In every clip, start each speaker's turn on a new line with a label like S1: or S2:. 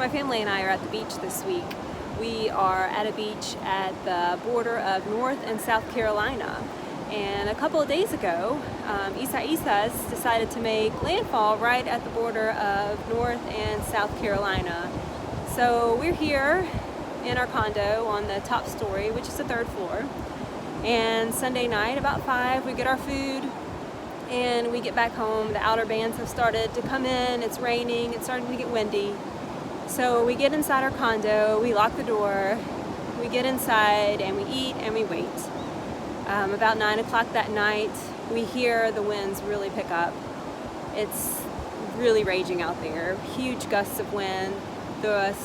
S1: my family and I are at the beach this week. We are at a beach at the border of North and South Carolina. And a couple of days ago, Isas decided to make landfall right at the border of North and South Carolina. So we're here in our condo on the top story, which is the third floor. And Sunday night, about 5, we get our food and we get back home. The outer bands have started to come in. It's raining. It's starting to get windy. So we get inside our condo, we lock the door, we get inside and we eat and we wait. About 9 o'clock that night, we hear the winds really pick up. It's really raging out there, huge gusts of wind. The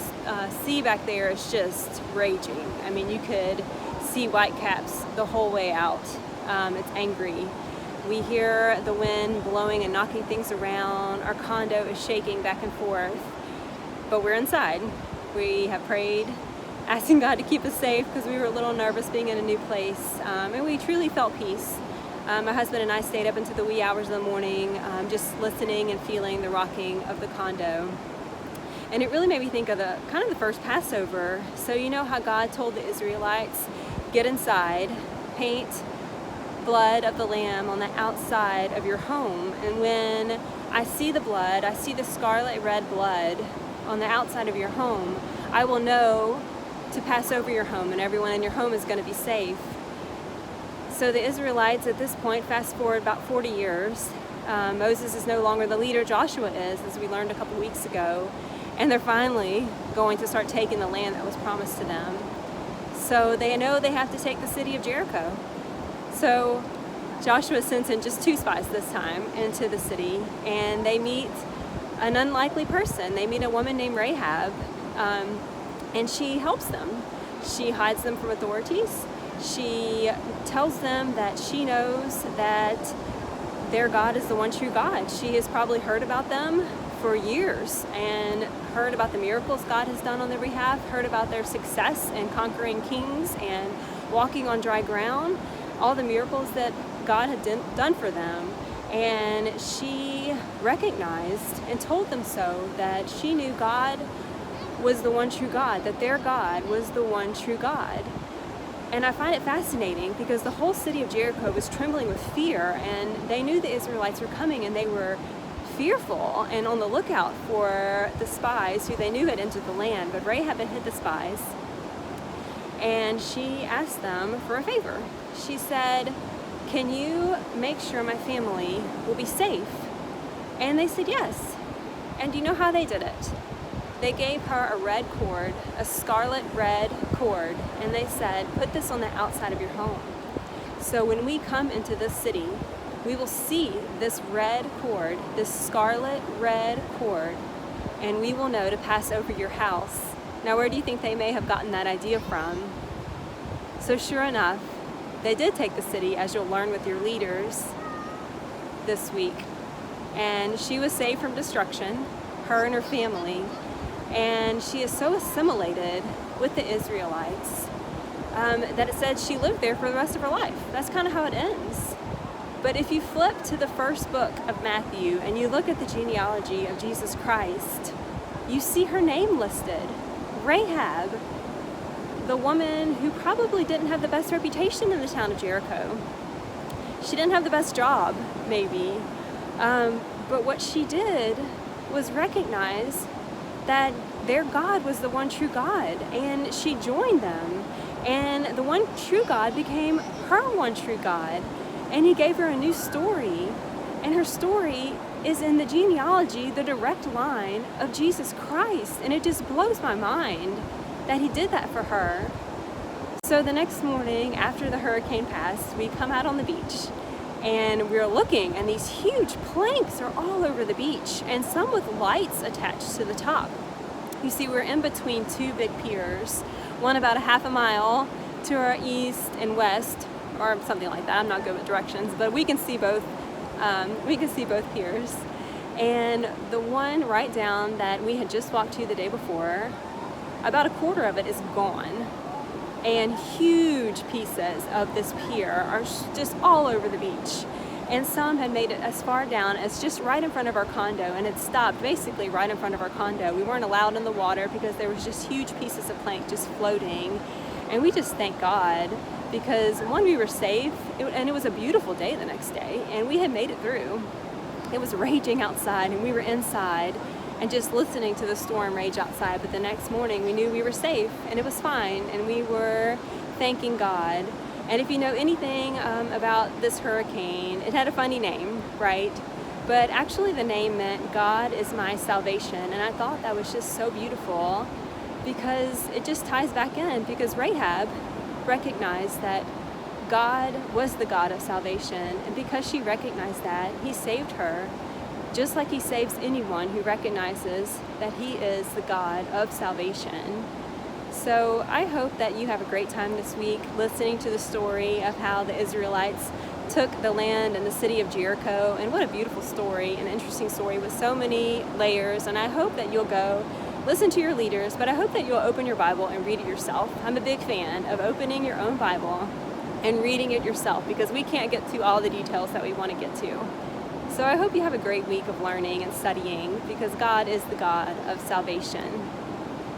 S1: sea back there is just raging. I mean, you could see whitecaps the whole way out. It's angry. We hear the wind blowing and knocking things around. Our condo is shaking back and forth. But we're inside. We have prayed, asking God to keep us safe because we were a little nervous being in a new place. And we truly felt peace. My husband and I stayed up into the wee hours of the morning, just listening and feeling the rocking of the condo. And it really made me think of the first Passover. So you know how God told the Israelites, get inside, paint blood of the lamb on the outside of your home. And when I see the blood, I see the scarlet red blood on the outside of your home, I will know to pass over your home and everyone in your home is going to be safe. So the Israelites at this point, fast forward about 40 years, Moses is no longer the leader, Joshua is, as we learned a couple weeks ago, and they're finally going to start taking the land that was promised to them. So they know they have to take the city of Jericho. So Joshua sends in just 2 spies this time into the city, and they meet an unlikely person. They meet a woman named Rahab, and she helps them. She hides them from authorities. She tells them that she knows that their God is the one true God. She has probably heard about them for years and heard about the miracles God has done on their behalf, heard about their success in conquering kings and walking on dry ground, all the miracles that God had done for them. And she recognized and told them so, that she knew God was the one true God, that their God was the one true God. And I find it fascinating because the whole city of Jericho was trembling with fear, and they knew the Israelites were coming, and they were fearful and on the lookout for the spies who they knew had entered the land. But Rahab had hid the spies, and she asked them for a favor. She said, can you make sure my family will be safe? And they said yes. And do you know how they did it? They gave her a red cord, a scarlet red cord, and they said, put this on the outside of your home. So when we come into this city, we will see this red cord, this scarlet red cord, and we will know to pass over your house. Now, where do you think they may have gotten that idea from? So sure enough, they did take the city, as you'll learn with your leaders this week. And she was saved from destruction, her and her family. And she is so assimilated with the Israelites that it said she lived there for the rest of her life. That's kind of how it ends. But if you flip to the first book of Matthew and you look at the genealogy of Jesus Christ, you see her name listed, Rahab, the woman who probably didn't have the best reputation in the town of Jericho. She didn't have the best job, maybe. But what she did was recognize that their God was the one true God, and she joined them. And the one true God became her one true God, and he gave her a new story. And her story is in the genealogy, the direct line of Jesus Christ. And it just blows my mind that he did that for her. So the next morning, after the hurricane passed, we come out on the beach and we're looking, and these huge planks are all over the beach, and some with lights attached to the top. You see, we're in between 2 big piers, one about a half a mile to our east and west, or something like that. I'm not good with directions, but we can see both. Piers. And the one right down that we had just walked to the day before, about a quarter of it is gone. And huge pieces of this pier are just all over the beach. and some had made it as far down as just right in front of our condo, and it stopped basically right in front of our condo. We weren't allowed in the water because there was just huge pieces of plank just floating, and we just thank God because one, we were safe, and it was a beautiful day the next day, and we had made it through. It was raging outside, and we were inside and just listening to the storm rage outside, but the next morning we knew we were safe, and it was fine, and we were thanking God. And if you know anything about this hurricane, it had a funny name, right? But actually the name meant God is my salvation. And I thought that was just so beautiful because it just ties back in, because Rahab recognized that God was the God of salvation. And because she recognized that, he saved her, just like he saves anyone who recognizes that he is the God of salvation. So I hope that you have a great time this week listening to the story of how the Israelites took the land and the city of Jericho. And what a beautiful story, an interesting story with so many layers. And I hope that you'll go listen to your leaders, but I hope that you'll open your Bible and read it yourself. I'm a big fan of opening your own Bible and reading it yourself because we can't get to all the details that we want to get to. So I hope you have a great week of learning and studying because God is the God of salvation.